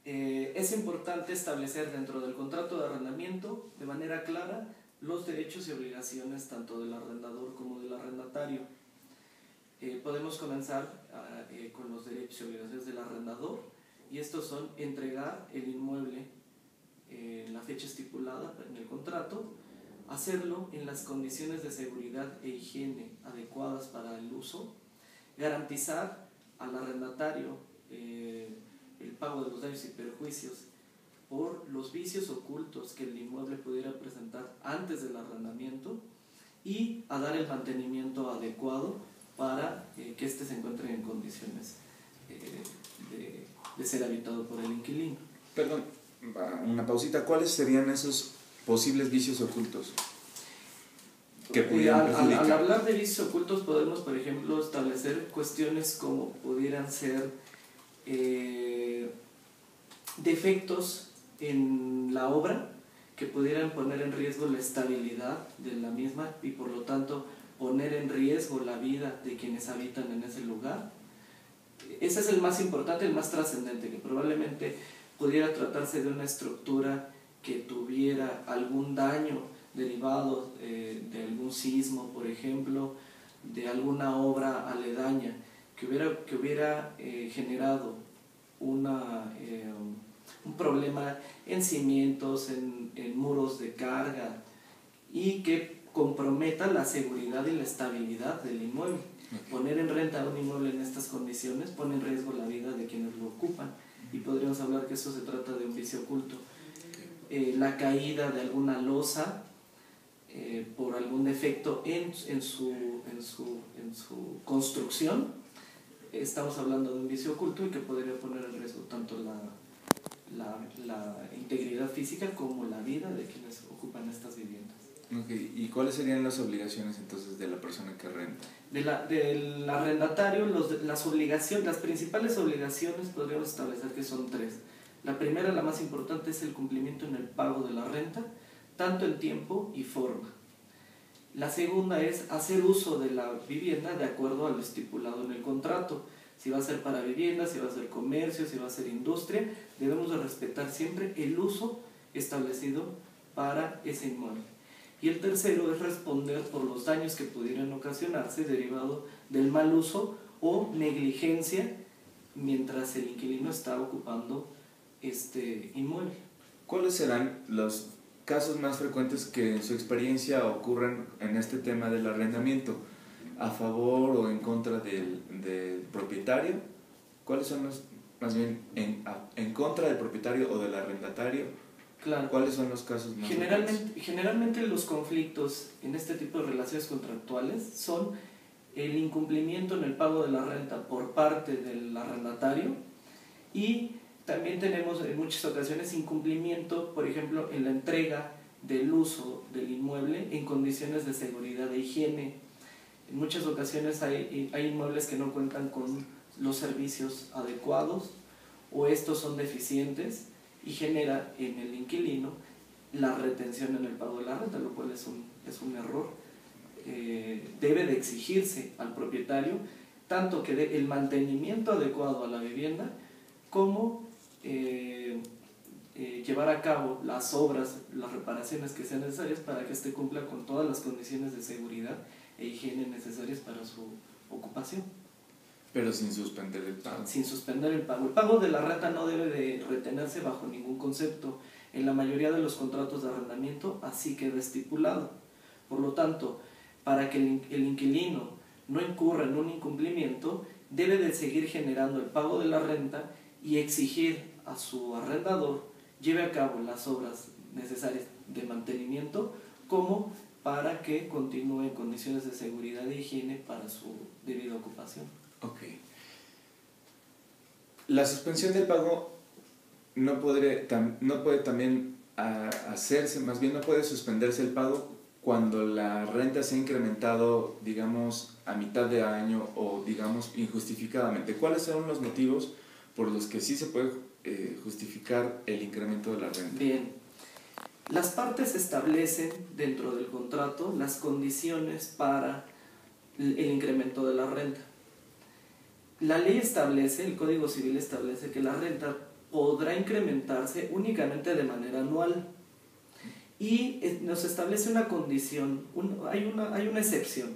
Es importante establecer dentro del contrato de arrendamiento de manera clara los derechos y obligaciones tanto del arrendador como del arrendatario. Podemos comenzar con los derechos y obligaciones del arrendador, y estos son entregar el inmueble en la fecha estipulada en el contrato, hacerlo en las condiciones de seguridad e higiene adecuadas para el uso, garantizar al arrendatario el pago de los daños y perjuicios por los vicios ocultos que el inmueble pudiera presentar antes del arrendamiento, y a dar el mantenimiento adecuado para que éste se encuentre en condiciones de ser habitado por el inquilino. Perdón, una pausita. ¿Cuáles serían esos posibles vicios ocultos que pudieran perjudicar? Al hablar de vicios ocultos podemos, por ejemplo, establecer cuestiones como pudieran ser defectos en la obra que pudieran poner en riesgo la estabilidad de la misma y por lo tanto poner en riesgo la vida de quienes habitan en ese lugar. Ese es el más importante, el más trascendente, que probablemente pudiera tratarse de una estructura que tuviera algún daño derivado de algún sismo, por ejemplo, de alguna obra aledaña que hubiera generado un problema en cimientos, en muros de carga, y que comprometa la seguridad y la estabilidad del inmueble. Poner en renta un inmueble en estas condiciones pone en riesgo la vida de quienes lo ocupan, y podríamos hablar que eso se trata de un vicio oculto. La caída de alguna losa por algún defecto en su construcción, estamos hablando de un vicio oculto y que podría poner en riesgo tanto la integridad física como la vida de quienes ocupan estas viviendas. Okay. ¿Y cuáles serían las obligaciones entonces de la persona que renta? Del arrendatario, las principales obligaciones podríamos establecer que son tres. La primera, la más importante, es el cumplimiento en el pago de la renta, tanto en tiempo y forma. La segunda es hacer uso de la vivienda de acuerdo a lo estipulado en el contrato. Si va a ser para vivienda, si va a ser comercio, si va a ser industria, debemos de respetar siempre el uso establecido para ese inmueble. Y el tercero es responder por los daños que pudieran ocasionarse derivado del mal uso o negligencia mientras el inquilino está ocupando este inmueble. ¿Cuáles serán los casos más frecuentes que en su experiencia ocurren en este tema del arrendamiento? ¿A favor o en contra del propietario? ¿Cuáles son los, más bien, en contra del propietario o del arrendatario? Claro. ¿Cuáles son los casos más frecuentes? Generalmente los conflictos en este tipo de relaciones contractuales son el incumplimiento en el pago de la renta por parte del arrendatario, y también tenemos en muchas ocasiones incumplimiento, por ejemplo, en la entrega del uso del inmueble en condiciones de seguridad e higiene. En muchas ocasiones hay inmuebles que no cuentan con los servicios adecuados, o estos son deficientes, y genera en el inquilino la retención en el pago de la renta, lo cual es un error. Debe de exigirse al propietario tanto que dé el mantenimiento adecuado a la vivienda como llevar a cabo las obras, las reparaciones que sean necesarias para que éste cumpla con todas las condiciones de seguridad e higiene necesarias para su ocupación. Pero sin suspender el pago. Sin suspender el pago. El pago de la renta no debe de retenerse bajo ningún concepto. En la mayoría de los contratos de arrendamiento así queda estipulado. Por lo tanto, para que el inquilino no incurra en un incumplimiento, debe de seguir generando el pago de la renta y exigir a su arrendador lleve a cabo las obras necesarias de mantenimiento como para que continúe en condiciones de seguridad e higiene para su debida ocupación. Ok. La suspensión del pago no puede también hacerse, más bien no puede suspenderse el pago cuando la renta se ha incrementado, digamos, a mitad de año o, digamos, injustificadamente. ¿Cuáles son los motivos por los que sí se puede justificar el incremento de la renta? Bien, las partes establecen dentro del contrato las condiciones para el incremento de la renta. La ley establece, el Código Civil establece que la renta podrá incrementarse únicamente de manera anual. Y nos establece una condición, hay una excepción.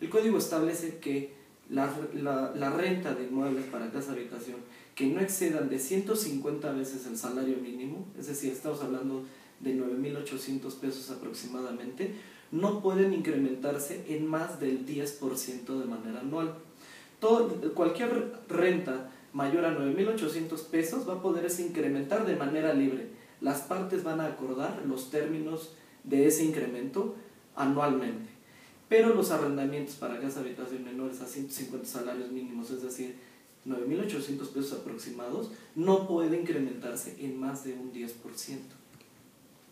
El código establece que la renta de inmuebles para casa habitación que no excedan de 150 veces el salario mínimo, es decir, estamos hablando de 9.800 pesos aproximadamente, no pueden incrementarse en más del 10% de manera anual. Cualquier renta mayor a 9.800 pesos va a poderse incrementar de manera libre. Las partes van a acordar los términos de ese incremento anualmente. Pero los arrendamientos para casa habitación menores a 150 salarios mínimos, es decir, 9.800 pesos aproximados, no puede incrementarse en más de un 10%.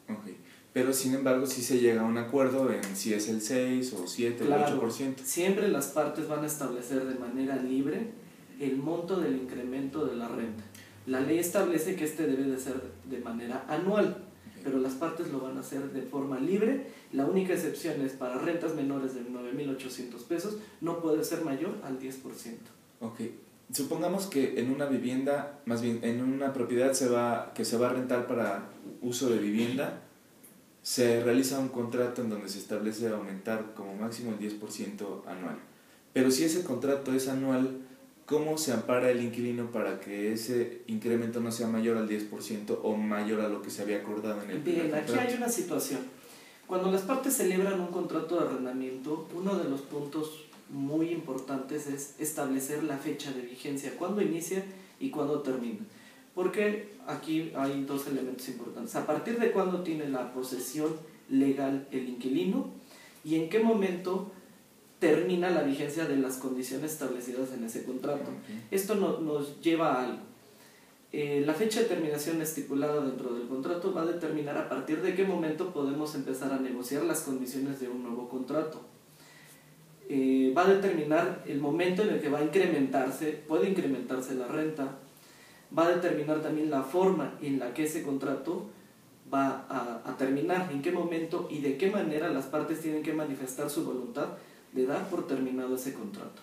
Okay. Pero sin embargo sí se llega a un acuerdo en si es el 6 o 7 claro, o 8%. Siempre las partes van a establecer de manera libre el monto del incremento de la renta. La ley establece que debe de ser de manera anual, pero las partes lo van a hacer de forma libre. La única excepción es para rentas menores de 9.800 pesos, no puede ser mayor al 10%. Ok. Supongamos que en una vivienda, más bien en una propiedad que se va a rentar para uso de vivienda, se realiza un contrato en donde se establece aumentar como máximo el 10% anual. Pero si ese contrato es anual, ¿cómo se ampara el inquilino para que ese incremento no sea mayor al 10% o mayor a lo que se había acordado en el primer contrato? Aquí hay una situación. Cuando las partes celebran un contrato de arrendamiento, uno de los puntos muy importantes es establecer la fecha de vigencia, cuándo inicia y cuándo termina. Porque aquí hay dos elementos importantes. A partir de cuándo tiene la posesión legal el inquilino y en qué momento termina la vigencia de las condiciones establecidas en ese contrato. Esto nos lleva a algo. La fecha de terminación estipulada dentro del contrato va a determinar a partir de qué momento podemos empezar a negociar las condiciones de un nuevo contrato. Va a determinar el momento en el que puede incrementarse la renta, va a determinar también la forma en la que ese contrato va a terminar, en qué momento y de qué manera las partes tienen que manifestar su voluntad de dar por terminado ese contrato.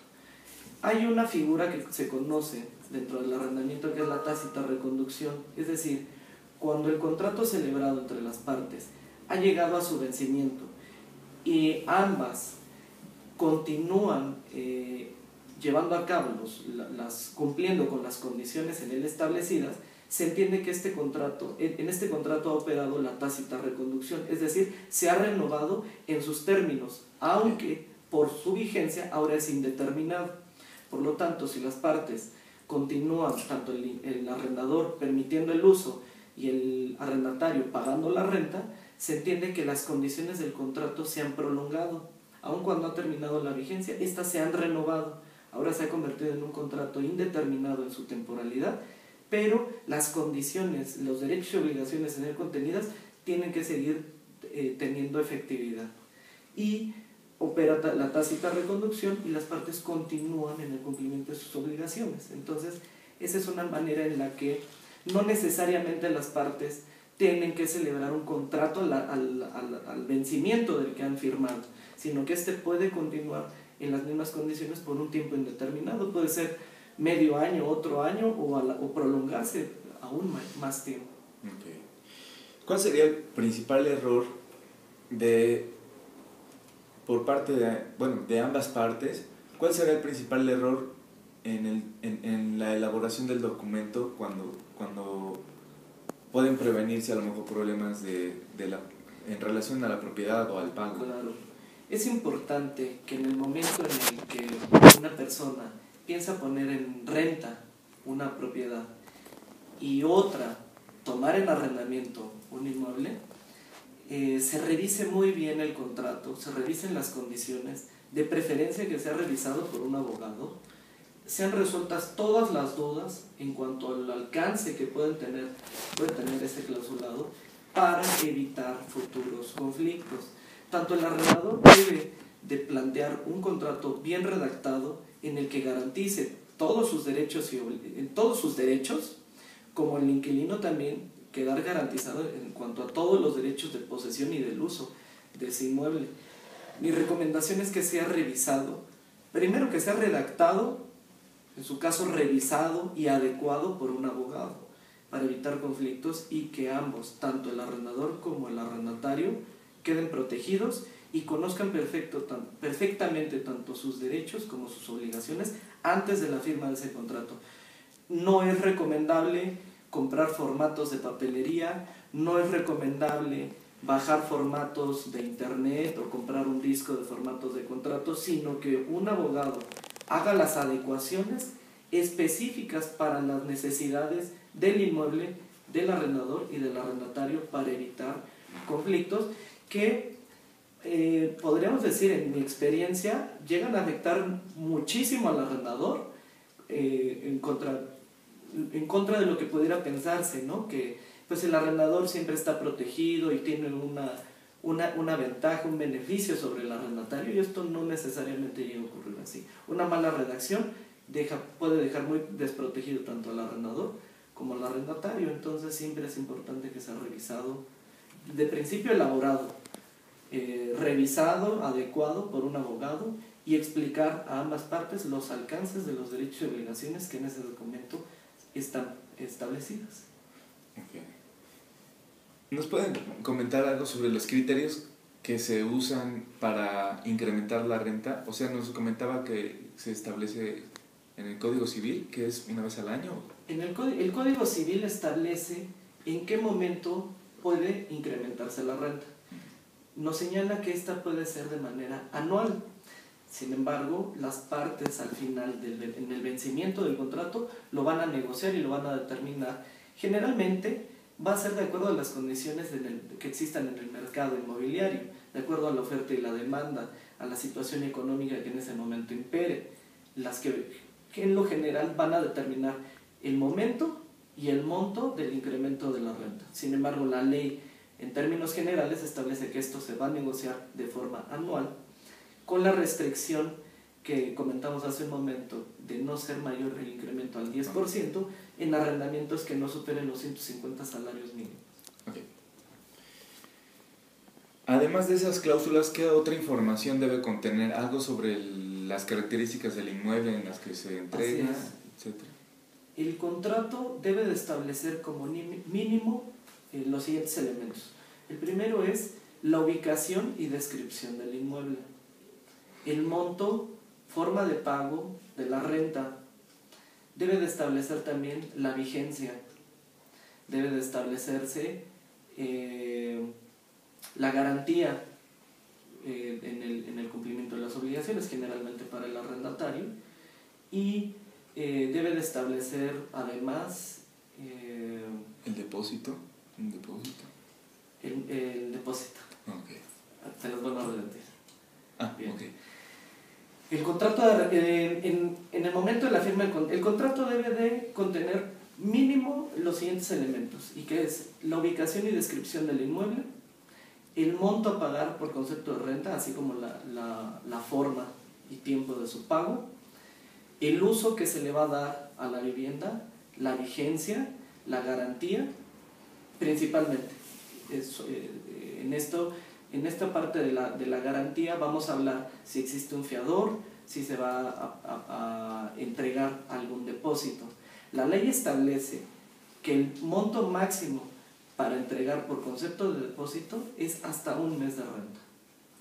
Hay una figura que se conoce dentro del arrendamiento que es la tácita reconducción, es decir, cuando el contrato celebrado entre las partes ha llegado a su vencimiento y ambas continúan llevando a cabo cumpliendo con las condiciones en él establecidas, se entiende que en este contrato ha operado la tácita reconducción, es decir, se ha renovado en sus términos, aunque por su vigencia ahora es indeterminado. Por lo tanto, si las partes continúan, tanto el arrendador permitiendo el uso y el arrendatario pagando la renta, se entiende que las condiciones del contrato se han prolongado. Aun cuando ha terminado la vigencia, estas se han renovado. Ahora se ha convertido en un contrato indeterminado en su temporalidad, pero las condiciones, los derechos y obligaciones en él contenidas tienen que seguir teniendo efectividad. Y opera la tácita reconducción y las partes continúan en el cumplimiento de sus obligaciones. Entonces, esa es una manera en la que no necesariamente las partes tienen que celebrar un contrato al vencimiento del que han firmado, sino que puede continuar en las mismas condiciones por un tiempo indeterminado. Puede ser medio año, otro año o prolongarse aún más tiempo. Okay. ¿Cuál sería el principal error por parte de ambas partes? ¿Cuál será el principal error en la elaboración del documento cuando pueden prevenirse a lo mejor problemas en relación a la propiedad o al pago? Claro. Es importante que en el momento en el que una persona piensa poner en renta una propiedad y otra tomar en arrendamiento un inmueble, se revise muy bien el contrato, se revisen las condiciones, de preferencia que sea revisado por un abogado, sean resueltas todas las dudas en cuanto al alcance que puede tener este clausulado para evitar futuros conflictos. Tanto el arrendador debe de plantear un contrato bien redactado en el que garantice todos sus derechos, como el inquilino también quedar garantizado en cuanto a todos los derechos de posesión y del uso de ese inmueble. Mi recomendación es que sea revisado, primero que sea redactado, en su caso revisado y adecuado por un abogado. para evitar conflictos y que ambos, tanto el arrendador como el arrendatario, queden protegidos y conozcan perfectamente tanto sus derechos como sus obligaciones antes de la firma de ese contrato. No es recomendable comprar formatos de papelería, no es recomendable bajar formatos de internet o comprar un disco de formatos de contrato, sino que un abogado haga las adecuaciones específicas para las necesidades del inmueble, del arrendador y del arrendatario para evitar conflictos que podríamos decir, en mi experiencia, llegan a afectar muchísimo al arrendador en contra de lo que pudiera pensarse, ¿no? Que pues el arrendador siempre está protegido y tiene una ventaja, un beneficio sobre el arrendatario, y esto no necesariamente llega a ocurrir así. Una mala redacción puede dejar muy desprotegido tanto al arrendador como al arrendatario, entonces siempre es importante que sea revisado, de principio elaborado, revisado, adecuado por un abogado, y explicar a ambas partes los alcances de los derechos y obligaciones que en ese documento están establecidas. Okay. ¿Nos pueden comentar algo sobre los criterios que se usan para incrementar la renta? O sea, nos comentaba que se establece en el Código Civil, que es una vez al año. El Código Civil establece en qué momento puede incrementarse la renta. Nos señala que esta puede ser de manera anual. Sin embargo, las partes al final, en el vencimiento del contrato, lo van a negociar y lo van a determinar. Generalmente va a ser de acuerdo a las condiciones que existan en el mercado inmobiliario, de acuerdo a la oferta y la demanda, a la situación económica que en ese momento impere, las que en lo general van a determinar el momento y el monto del incremento de la renta. Sin embargo, la ley, en términos generales, establece que esto se va a negociar de forma anual, con la restricción que comentamos hace un momento de no ser mayor el incremento al 10% en arrendamientos que no superen los 150 salarios mínimos. Okay. Además de esas cláusulas, ¿qué otra información debe contener? ¿Algo sobre las características del inmueble en las que se entrega, etcétera? El contrato debe de establecer como mínimo los siguientes elementos. El primero es la ubicación y descripción del inmueble, el monto, forma de pago de la renta, debe de establecer también la vigencia, debe de establecerse la garantía en el cumplimiento de las obligaciones, generalmente para el arrendatario, y debe de establecer además ¿El depósito? ¿Un depósito? El depósito. Okay. Se los vuelvo a repetir. Bien. Okay. El contrato, en el momento de la firma, el contrato debe de contener mínimo los siguientes elementos, y que es la ubicación y descripción del inmueble, el monto a pagar por concepto de renta, así como la forma y tiempo de su pago, el uso que se le va a dar a la vivienda, la vigencia, la garantía, principalmente. En esta parte de la garantía vamos a hablar si existe un fiador, si se va a entregar algún depósito. La ley establece que el monto máximo para entregar por concepto de depósito es hasta un mes de renta.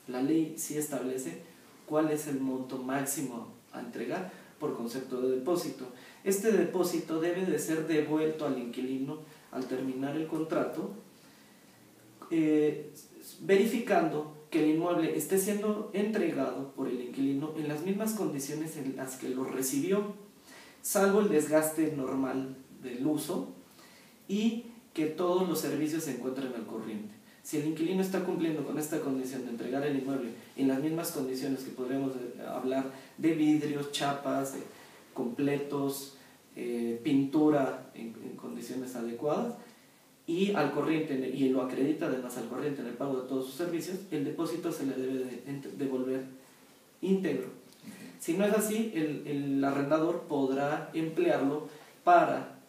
La ley sí establece cuál es el monto máximo a entregar por concepto de depósito. Este depósito debe de ser devuelto al inquilino al terminar el contrato, verificando que el inmueble esté siendo entregado por el inquilino en las mismas condiciones en las que lo recibió, salvo el desgaste normal del uso, y que todos los servicios se encuentren al corriente. Si el inquilino está cumpliendo con esta condición de entregar el inmueble en las mismas condiciones que podríamos hablar de vidrios, chapas, completos, pintura en condiciones adecuadas, y al corriente, y lo acredita además al corriente en el pago de todos sus servicios, el depósito se le debe devolver íntegro. Si no es así, el arrendador podrá emplearlo para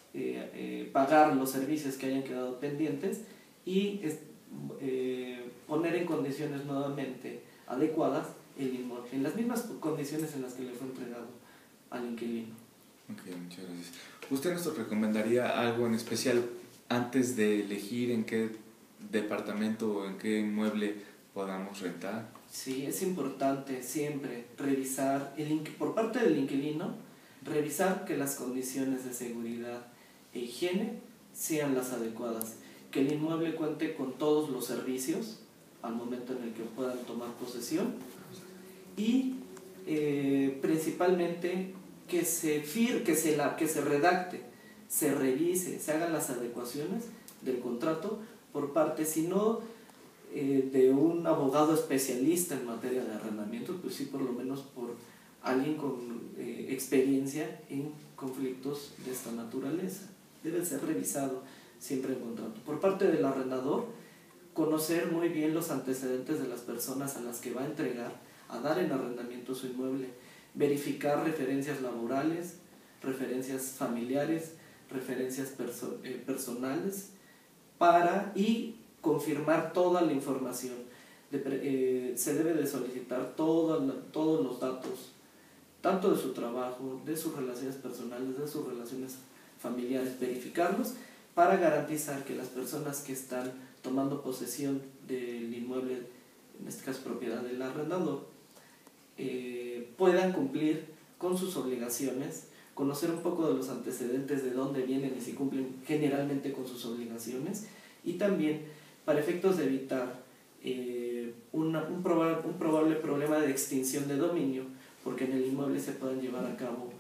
pagar los servicios que hayan quedado pendientes y poner en condiciones nuevamente adecuadas el inmueble, en las mismas condiciones en las que le fue entregado al inquilino. Ok, muchas gracias. ¿Usted nos recomendaría algo en especial antes de elegir en qué departamento o en qué inmueble podamos rentar? Sí, es importante siempre revisar, por parte del inquilino, revisar que las condiciones de seguridad e higiene sean las adecuadas, que el inmueble cuente con todos los servicios al momento en el que puedan tomar posesión y principalmente que se redacte, se revise, se hagan las adecuaciones del contrato por parte, si no de un abogado especialista en materia de arrendamiento, pues sí por lo menos por alguien con experiencia en conflictos de esta naturaleza. Debe ser revisado siempre el contrato. Por parte del arrendador, conocer muy bien los antecedentes de las personas a las que va a entregar, a dar en arrendamiento su inmueble, verificar referencias laborales, referencias familiares, referencias personales, y confirmar toda la información. Se debe de solicitar todos los datos, tanto de su trabajo, de sus relaciones personales, de sus relaciones familiares, verificarlos para garantizar que las personas que están tomando posesión del inmueble, en este caso propiedad del arrendador, puedan cumplir con sus obligaciones, conocer un poco de los antecedentes, de dónde vienen y si cumplen generalmente con sus obligaciones, y también para efectos de evitar un probable problema de extinción de dominio, porque en el inmueble se pueden llevar a cabo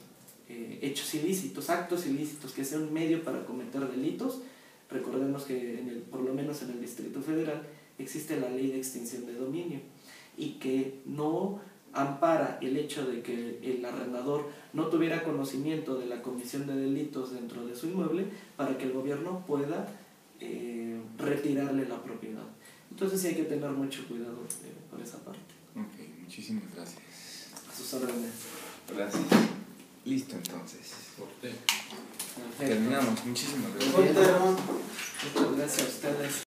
hechos ilícitos, actos ilícitos que sean un medio para cometer delitos. Recordemos que por lo menos en el Distrito Federal existe la ley de extinción de dominio y que no ampara el hecho de que el arrendador no tuviera conocimiento de la comisión de delitos dentro de su inmueble para que el gobierno pueda retirarle la propiedad. Entonces sí hay que tener mucho cuidado por esa parte. Ok, muchísimas gracias. A sus órdenes. Gracias. Listo entonces. Perfecto. Terminamos. Muchísimas gracias. Muchas gracias a ustedes.